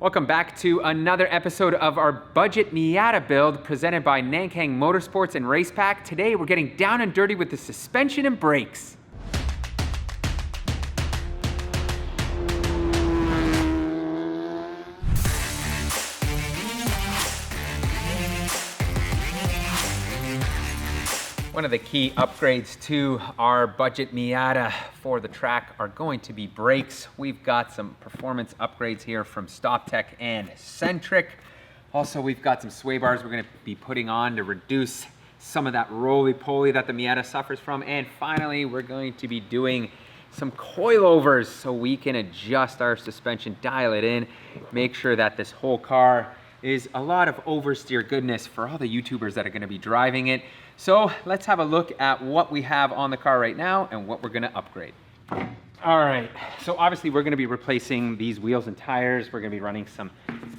Welcome back to another episode of our Budget Miata build presented by Nankang Motorsports and Race Pack. Today we're getting down and dirty with the suspension and brakes. One of the key upgrades to our Budget Miata for the track are going to be brakes. We've got some performance upgrades here from StopTech and Centric. Also, we've got some sway bars we're gonna be putting on to reduce some of that roly-poly that the Miata suffers from. And finally, we're going to be doing some coilovers so we can adjust our suspension, dial it in, make sure that this whole car is a lot of oversteer goodness for all the YouTubers that are gonna be driving it. So let's have a look at what we have on the car right now and what we're gonna upgrade. All right, so obviously we're gonna be replacing these wheels and tires. We're gonna be running some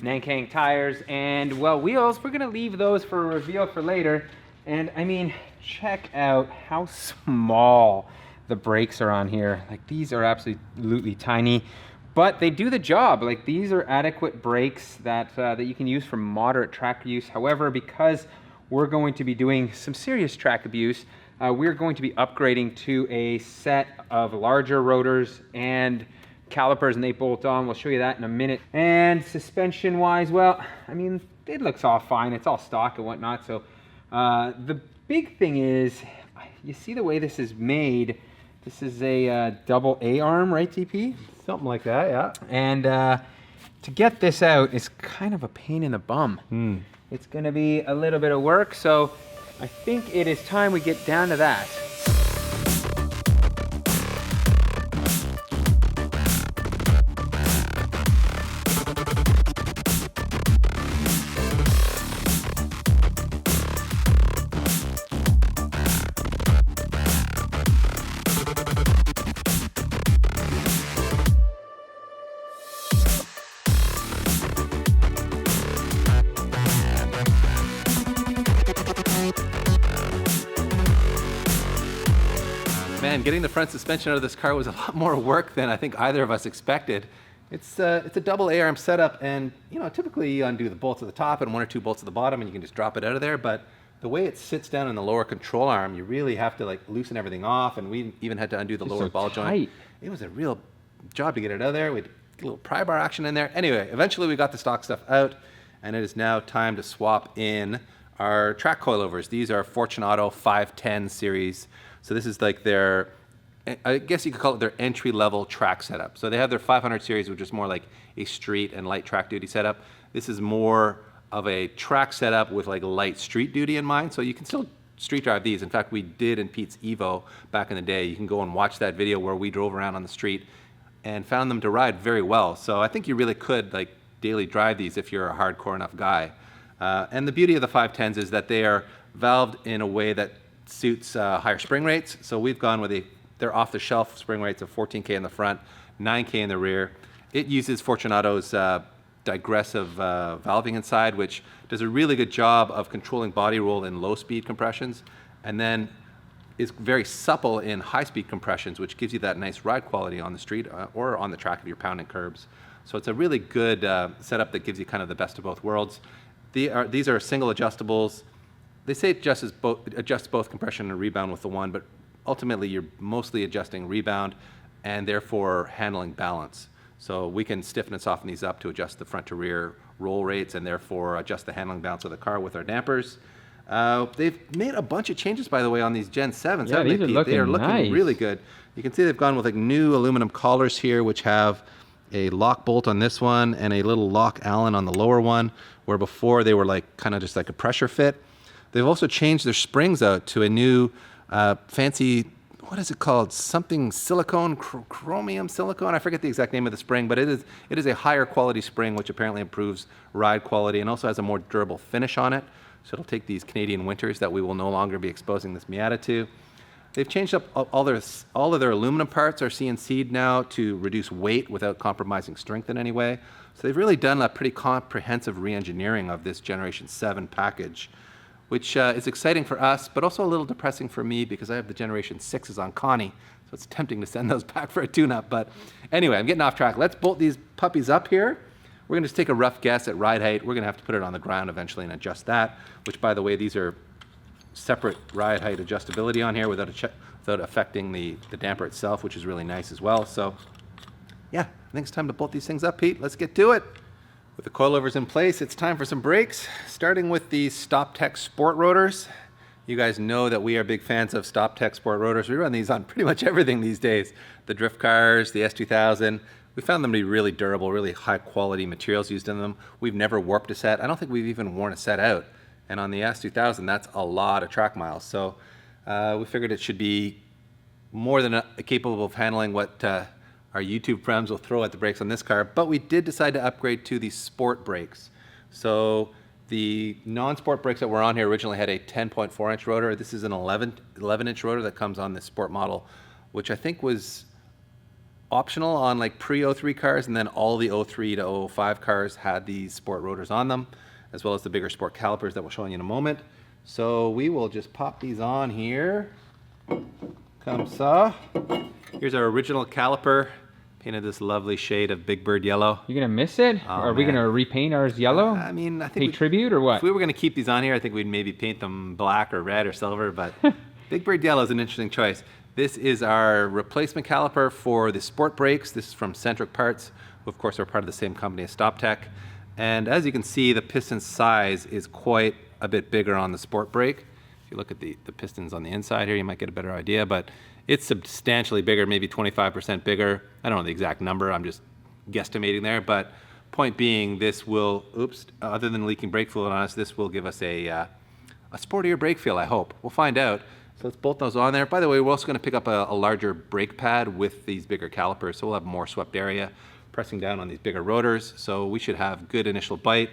Nankang tires and, well, wheels, we're gonna leave those for a reveal for later. And I mean, check out how small the brakes are on here. Like, these are absolutely tiny, but they do the job. Like, these are adequate brakes that that you can use for moderate track use. However, because we're going to be doing some serious track abuse, we're going to be upgrading to a set of larger rotors and calipers, and they bolt on. We'll show you that in a minute. And suspension wise, well, I mean, it looks all fine. It's all stock and whatnot. So the big thing is, you see the way this is made. This is a double A arm, right, DP? Something like that, yeah. And to get this out is kind of a pain in the bum. It's gonna be a little bit of work, so I think it is time we get down to that. Man, getting the front suspension out of this car was a lot more work than I think either of us expected. It's a double A-arm setup, and you know, typically you undo the bolts at the top and one or two bolts at the bottom and you can just drop it out of there, but the way it sits down in the lower control arm, you really have to like loosen everything off, and we even had to undo the lower ball joint. It was a real job to get it out of there. We had a little pry bar action in there. Anyway, eventually we got the stock stuff out, and it is now time to swap in our track coilovers. These are Fortunato 510 series. So this is like their, I guess you could call it their entry-level track setup. So they have their 500 series, which is more like a street and light track duty setup. This is more of a track setup with like light street duty in mind. So you can still street drive these. In fact, we did in Pete's Evo back in the day. You can go and watch that video where we drove around on the street and found them to ride very well. So I think you really could like daily drive these if you're a hardcore enough guy. And the beauty of the 510s is that they are valved in a way that suits higher spring rates. So we've gone with they're off-the-shelf spring rates of 14K in the front, 9K in the rear. It uses Fortunato's digressive valving inside, which does a really good job of controlling body roll in low-speed compressions, and then is very supple in high-speed compressions, which gives you that nice ride quality on the street or on the track if you're pounding curbs. So it's a really good setup that gives you kind of the best of both worlds. These are single adjustables. They say it adjusts both compression and rebound with the one, but ultimately you're mostly adjusting rebound and therefore handling balance. So we can stiffen and soften these up to adjust the front to rear roll rates and therefore adjust the handling balance of the car with our dampers. They've made a bunch of changes, by the way, on these Gen 7s. Yeah, these are looking nice. Really good. You can see they've gone with like new aluminum collars here, which have a lock bolt on this one and a little lock Allen on the lower one, where before they were like kind of just like a pressure fit. They've also changed their springs out to a new fancy, what is it called? Something silicone, chromium silicone. I forget the exact name of the spring, but it is a higher quality spring, which apparently improves ride quality and also has a more durable finish on it. So it'll take these Canadian winters that we will no longer be exposing this Miata to. They've changed up all of their aluminum parts are CNC'd now to reduce weight without compromising strength in any way. So they've really done a pretty comprehensive re-engineering of this Generation 7 package, which is exciting for us, but also a little depressing for me because I have the Generation 6s on Connie, so it's tempting to send those back for a tune-up. But anyway, I'm getting off track. Let's bolt these puppies up here. We're going to just take a rough guess at ride height. We're going to have to put it on the ground eventually and adjust that, which, by the way, these are separate ride height adjustability on here without affecting the damper itself, which is really nice as well. So yeah, I think it's time to bolt these things up, Pete. Let's get to it. With the coilovers in place, it's time for some brakes, starting with the StopTech Sport Rotors. You guys know that we are big fans of StopTech Sport Rotors. We run these on pretty much everything these days. The drift cars, the S2000. We found them to be really durable, really high quality materials used in them. We've never warped a set. I don't think we've even worn a set out. And on the S2000, that's a lot of track miles. So we figured it should be more than capable of handling what our YouTube friends will throw at the brakes on this car. But we did decide to upgrade to the sport brakes. So the non-sport brakes that were on here originally had a 10.4 inch rotor. This is an 11 inch rotor that comes on this sport model, which I think was optional on like pre-03 cars, and then all the 03 to 05 cars had these sport rotors on them, as well as the bigger sport calipers that we'll show you in a moment. So we will just pop these on here. Come saw. Here's our original caliper, painted this lovely shade of Big Bird yellow. You're gonna miss it? Oh, are we man. gonna repaint ours yellow? I mean, I Pay think tribute or what? if we were gonna keep these on here, I think we'd maybe paint them black or red or silver, but Big Bird yellow is an interesting choice. This is our replacement caliper for the sport brakes. This is from Centric Parts, who of course are part of the same company as StopTech. And as you can see, the piston size is quite a bit bigger on the sport brake. If you look at the pistons on the inside here, you might get a better idea, but it's substantially bigger, maybe 25% bigger. I don't know the exact number, I'm just guesstimating there, but point being, this will, other than leaking brake fluid on us, this will give us a sportier brake feel, I hope. We'll find out. So let's bolt those on there. By the way, we're also going to pick up a larger brake pad with these bigger calipers, so we'll have more swept area, pressing down on these bigger rotors, so we should have good initial bite.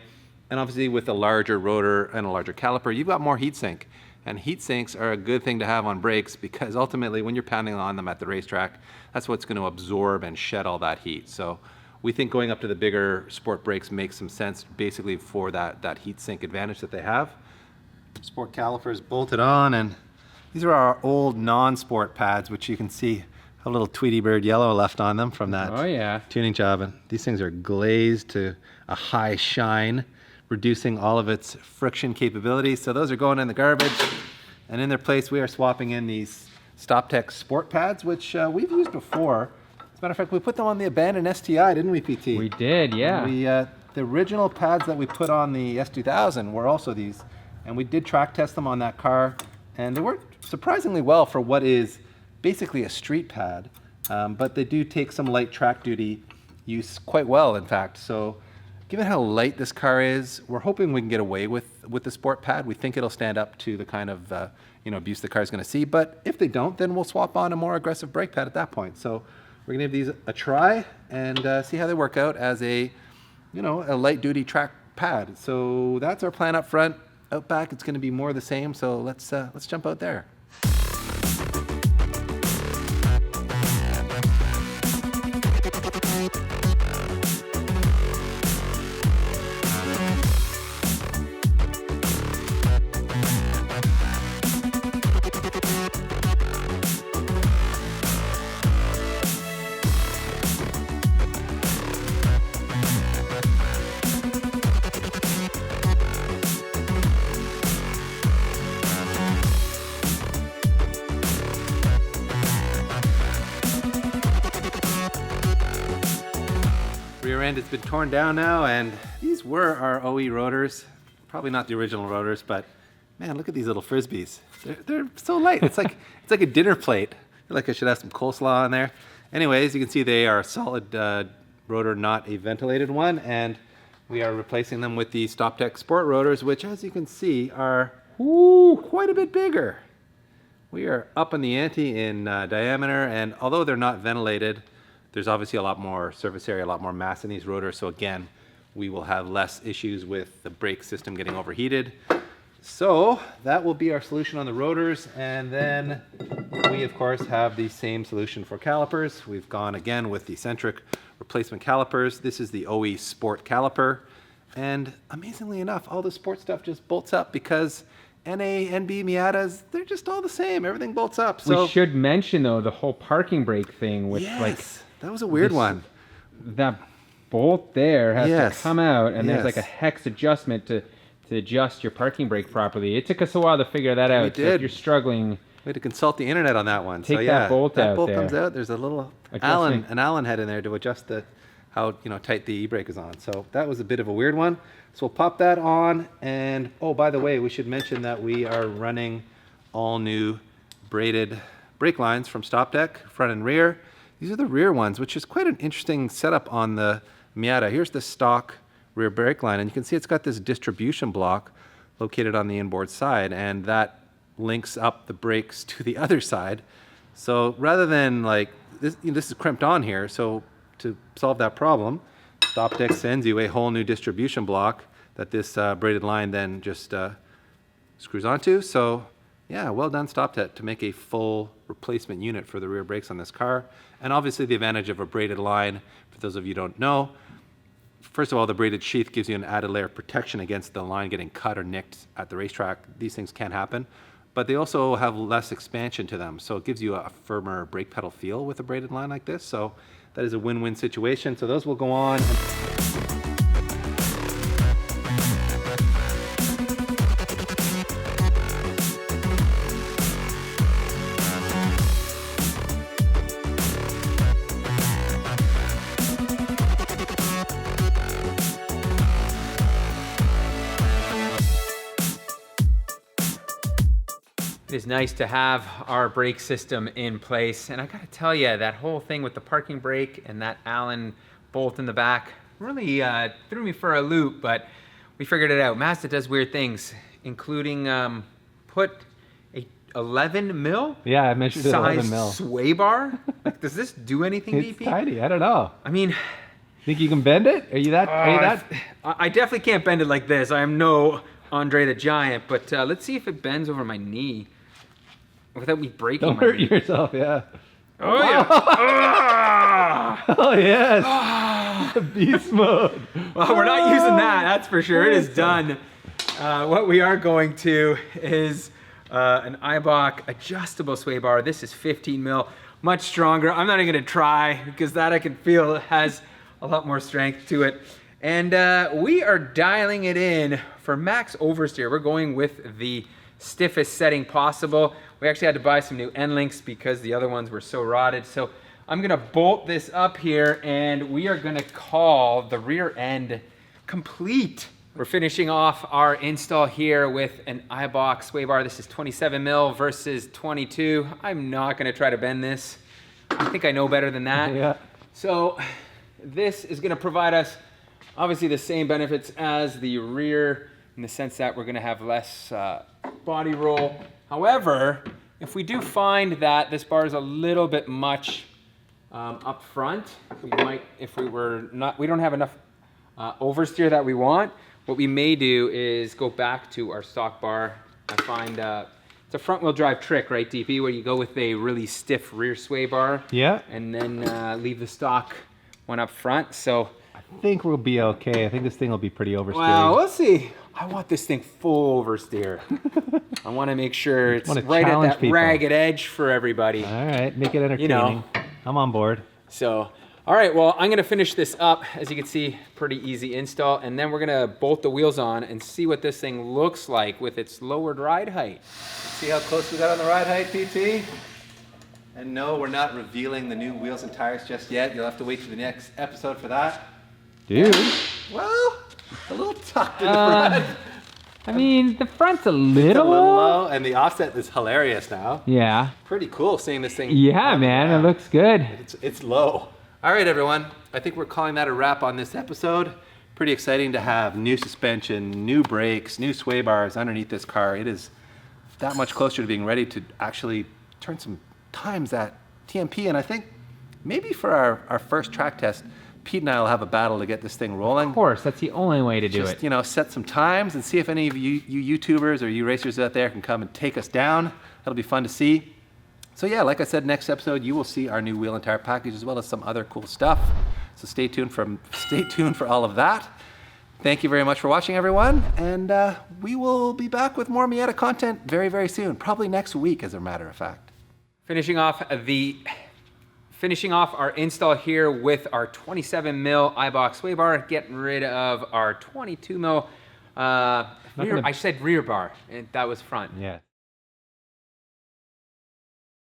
And obviously with a larger rotor and a larger caliper, you've got more heat sink. And heat sinks are a good thing to have on brakes, because ultimately when you're pounding on them at the racetrack, that's what's going to absorb and shed all that heat. So we think going up to the bigger sport brakes makes some sense, basically for that heat sink advantage that they have. Sport calipers bolted on, and these are our old non-sport pads, which you can see a little Tweety Bird yellow left on them from that tuning job. And these things are glazed to a high shine, reducing all of its friction capabilities. So those are going in the garbage. And in their place, we are swapping in these StopTech sport pads, which we've used before. As a matter of fact, we put them on the abandoned STI, didn't we, PT? We did, yeah. The original pads that we put on the S2000 were also these. And we did track test them on that car. And they worked surprisingly well for what is basically a street pad. But they do take some light track duty use quite well, in fact. So given how light this car is, we're hoping we can get away with the sport pad. We think it'll stand up to the kind of abuse the car is going to see. But if they don't, then we'll swap on a more aggressive brake pad at that point. So we're going to give these a try and see how they work out as a light duty track pad. So that's our plan up front. Out back, it's going to be more of the same. So let's jump out there. Rear end has been torn down now, and these were our OE rotors. Probably not the original rotors, but man, look at these little frisbees. They're so light. It's like a dinner plate. I feel like I should have some coleslaw on there. Anyways, you can see they are a solid rotor, not a ventilated one, and we are replacing them with the StopTech Sport rotors, which, as you can see, are quite a bit bigger. We are up in the ante in diameter, and although they're not ventilated, there's obviously a lot more surface area, a lot more mass in these rotors. So again, we will have less issues with the brake system getting overheated. So that will be our solution on the rotors. And then we, of course, have the same solution for calipers. We've gone again with the Centric replacement calipers. This is the OE Sport caliper. And amazingly enough, all the sport stuff just bolts up because NA, NB, Miatas, they're just all the same. Everything bolts up. So we should mention, though, the whole parking brake thing with that was a weird one. That bolt there has Yes. to come out, and there's like a Yes. hex adjustment to adjust your parking brake properly. It took us a while to figure that out. So did. if you're struggling, We had to consult the internet on that one. So Take yeah, that bolt out there. comes out. There's a little Adjustment. an Allen head in there to adjust how tight the e-brake is on. So that was a bit of a weird one. So we'll pop that on. And oh, by the way, we should mention that we are running all new braided brake lines from StopTech, front and rear. These are the rear ones, which is quite an interesting setup on the Miata. Here's the stock rear brake line, and you can see it's got this distribution block located on the inboard side, and that links up the brakes to the other side. So rather than like this, this is crimped on here. So to solve that problem, StopTech sends you a whole new distribution block that this braided line then just screws onto. So yeah, well done StopTech to make a full replacement unit for the rear brakes on this car. And obviously the advantage of a braided line, for those of you who don't know, first of all, the braided sheath gives you an added layer of protection against the line getting cut or nicked at the racetrack. These things can happen, but they also have less expansion to them. So it gives you a firmer brake pedal feel with a braided line like this. So that is a win-win situation. So those will go on. it is nice to have our brake system in place. And I gotta tell you, that whole thing with the parking brake and that Allen bolt in the back really threw me for a loop, but we figured it out. Mazda does weird things, including put a 11 mil Yeah, I measured it 11 size mil. sway bar. Like, does this do anything, It's DP? tiny. I don't know. I mean, Think you can bend it? Are you that? I definitely can't bend it like this. I am no Andre the Giant, but let's see if it bends over my knee without me breaking Don't my hurt knee. yourself. Yeah. Oh yeah. Ah! Oh yes. Beast mode. Well, we're not using that, that's for sure. It is done. What we are going to is an Eibach adjustable sway bar. This is 15 mil, much stronger. I'm not even gonna try because that I can feel has a lot more strength to it. And we are dialing it in for max oversteer. We're going with the stiffest setting possible. We actually had to buy some new end links because the other ones were so rotted. So I'm gonna bolt this up here and we are gonna call the rear end complete. We're finishing off our install here with an Eibach sway bar. This is 27 mil versus 22. I'm not gonna try to bend this. I think I know better than that. Yeah. So this is gonna provide us obviously the same benefits as the rear in the sense that we're gonna have less body roll. However, if we do find that this bar is a little bit much up front, we might, if we don't have enough oversteer that we want, what we may do is go back to our stock bar. I find it's a front wheel drive trick, right, DP, where you go with a really stiff rear sway bar. Yeah. And then leave the stock one up front. So I think we'll be okay. I think this thing will be pretty oversteered. well, we'll see. I want this thing full oversteer. I want to make sure it's wanna right at challenge that people. ragged edge for everybody. All right, make it entertaining. You know. I'm on board. So, all right, well, I'm gonna finish this up. As you can see, pretty easy install. And then we're gonna bolt the wheels on and see what this thing looks like with its lowered ride height. See how close we got on the ride height, PT? And no, we're not revealing the new wheels and tires just yet. You'll have to wait for the next episode for that. Dude. Well, a little tucked in the front. I mean, the front's a It's a little little low, and the offset is hilarious now. Yeah. Pretty cool seeing this thing. Yeah, on the man, it ground. looks good. It's low. All right, everyone. I think we're calling that a wrap on this episode. Pretty exciting to have new suspension, new brakes, new sway bars underneath this car. It is that much closer to being ready to actually turn some times at TMP. And I think maybe for our first track test, Pete and I will have a battle to get this thing rolling. Of course, that's the only way to do Just, it. you know, set some times and see if any of you YouTubers or you racers out there can come and take us down. That'll be fun to see. So yeah, like I said, next episode you will see our new wheel and tire package as well as some other cool stuff. So stay tuned for all of that. Thank you very much for watching, everyone, and we will be back with more Miata content very, very soon. Probably next week, as a matter of fact. Finishing off the Finishing off our install here with our 27 mil iBox sway bar, getting rid of our 22 mil, I said rear bar, and that was front. Yeah.